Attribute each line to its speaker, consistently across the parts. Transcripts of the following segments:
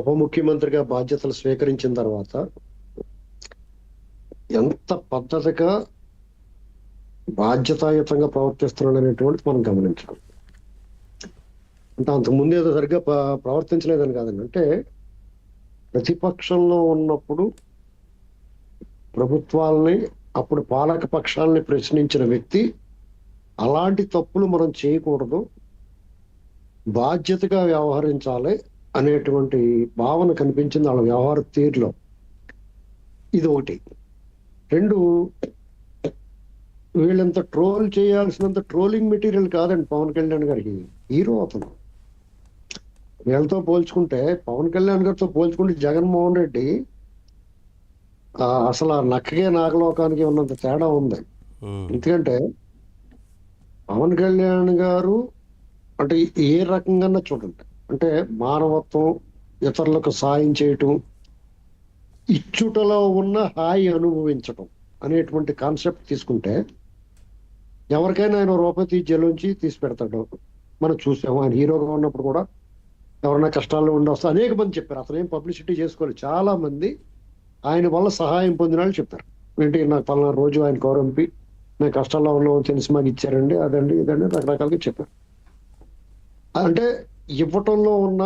Speaker 1: ఉప ముఖ్యమంత్రిగా బాధ్యతలు స్వీకరించిన తర్వాత ఎంత పద్ధతిగా బాధ్యతాయుతంగా ప్రవర్తిస్తున్నాడు అనేటువంటి మనం గమనించాలి. అంటే అంతకుముందు ఏదో సరిగ్గా ప్రవర్తించలేదని కాదండి. అంటే ప్రతిపక్షంలో ఉన్నప్పుడు ప్రభుత్వాలని, అప్పుడు పాలక పక్షాలని ప్రశ్నించిన వ్యక్తి అలాంటి తప్పులు మనం చేయకూడదు, బాధ్యతగా వ్యవహరించాలి అనేటువంటి భావన కనిపించింది వాళ్ళ వ్యవహార తీరులో. ఇది ఒకటి. రెండు, వీళ్ళంత ట్రోల్ చేయాల్సినంత ట్రోలింగ్ మెటీరియల్ కాదండి పవన్ కళ్యాణ్ గారికి. హీరో అతను. వీళ్ళతో పోల్చుకుంటే, పవన్ కళ్యాణ్ గారితో పోల్చుకుంటే జగన్మోహన్ రెడ్డి అసలు ఆ నక్కగే నాగలోకానికి ఉన్నంత తేడా ఉంది. ఎందుకంటే పవన్ కళ్యాణ్ గారు అంటే ఏ రకంగా చూడండి, అంటే మానవత్వం, ఇతరులకు సాయం చేయటం, ఇచ్చుటలో ఉన్న హాయి అనుభవించటం అనేటువంటి కాన్సెప్ట్ తీసుకుంటే ఎవరికైనా ఆయన రూపాయి జైలుంచి తీసి పెడతాడు. మనం చూసాము. ఆయన హీరోగా ఉన్నప్పుడు కూడా ఎవరైనా కష్టాల్లో ఉండొస్తా అనేక మంది చెప్పారు. అతను ఏం పబ్లిసిటీ చేసుకోవాలి. చాలా మంది ఆయన వల్ల సహాయం పొందిన వాళ్ళు చెప్పారు. ఏంటి, నాకు పలానా రోజు ఆయన కౌరంపి నేను కష్టాల్లో ఉన్నామని తెలిసి మాకు ఇచ్చారండి, అదండి ఇదండి రకరకాలుగా చెప్పారు. అంటే ఇవ్వటంలో ఉన్న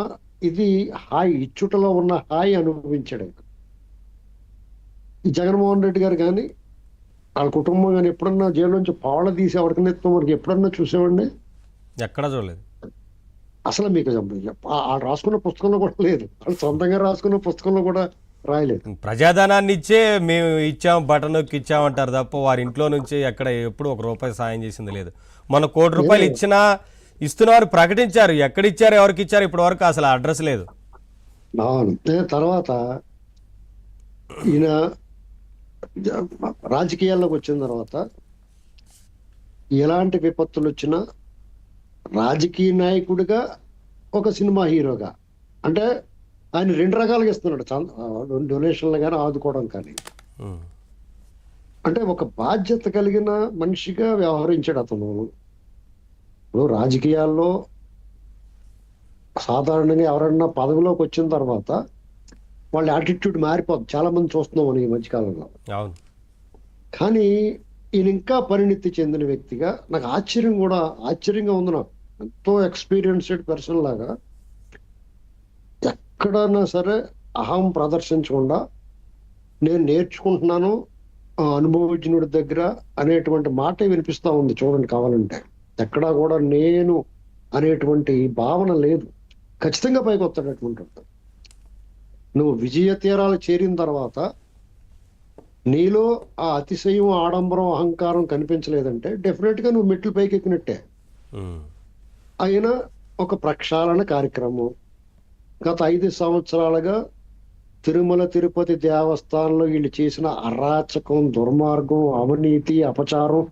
Speaker 1: ఇది హాయి, ఇచ్చుటలో ఉన్న హాయి అనుభవించాడు. ఈ జగన్మోహన్ రెడ్డి గారు కానీ వాళ్ళ కుటుంబం కానీ ఎప్పుడన్నా జైలు నుంచి పావళ తీసి ఎవరికైనా మనకి ఎప్పుడన్నా చూసామండి?
Speaker 2: ఎక్కడ చూడలేదు.
Speaker 1: అసలు మీకు వాళ్ళు రాసుకున్న పుస్తకంలో కూడా లేదు. వాళ్ళు సొంతంగా రాసుకున్న పుస్తకంలో కూడా రాయలేదు.
Speaker 2: ప్రజాధనాన్ని ఇచ్చే మేము ఇచ్చాం, బటన్కి ఇచ్చామంటారు తప్ప వారి ఇంట్లో నుంచి ఎక్కడ ఎప్పుడు ₹1 సాయం చేసింది లేదు. మన ₹1 ఇచ్చినా ఇస్తున్నారు ప్రకటించారు, ఎక్కడ ఇచ్చారు ఎవరికి ఇచ్చారు ఇప్పటి వరకు అసలు అడ్రస్ లేదు.
Speaker 1: తర్వాత ఈయన రాజకీయాల్లోకి వచ్చిన తర్వాత ఎలాంటి విపత్తులు వచ్చినా రాజకీయ నాయకుడిగా, ఒక సినిమా హీరోగా, అంటే ఆయన రెండు రకాలుగా ఇస్తున్నాడు. డొనేషన్లు కానీ ఆదుకోవడం కానీ. అంటే ఒక బాధ్యత కలిగిన మనిషిగా వ్యవహరించాడు అతను. ఇప్పుడు రాజకీయాల్లో సాధారణంగా ఎవరన్నా పదవిలోకి వచ్చిన తర్వాత వాళ్ళ యాటిట్యూడ్ మారిపోతుంది. చాలా మంది చూస్తున్నాం మనం ఈ మధ్యకాలంలో. కానీ ఈయన ఇంకా పరిణితి చెందిన వ్యక్తిగా నాకు ఆశ్చర్యంగా ఉంది. నాకు ఎంతో ఎక్స్పీరియన్స్డ్ పర్సన్ లాగా ఎక్కడన్నా సరే అహం ప్రదర్శించకుండా నేను నేర్చుకుంటున్నాను అనుభవజ్ఞుడి దగ్గర అనేటువంటి మాట వినిపిస్తా ఉంది. చూడండి కావాలంటే ఎక్కడా కూడా నేను అనేటువంటి భావన లేదు. ఖచ్చితంగా పైకి వస్తాడటువంటి. నువ్వు విజయ తీరాలు చేరిన తర్వాత నీలో ఆ అతిశయం, ఆడంబరం, అహంకారం కనిపించలేదంటే డెఫినెట్ గా నువ్వు మెట్లు పైకి ఎక్కినట్టే. అయినా ఒక ప్రక్షాళన కార్యక్రమం గత 5 సంవత్సరాలుగా తిరుమల తిరుపతి దేవస్థానంలో వీళ్ళు చేసిన అరాచకం, దుర్మార్గం, అవినీతి, అపచారం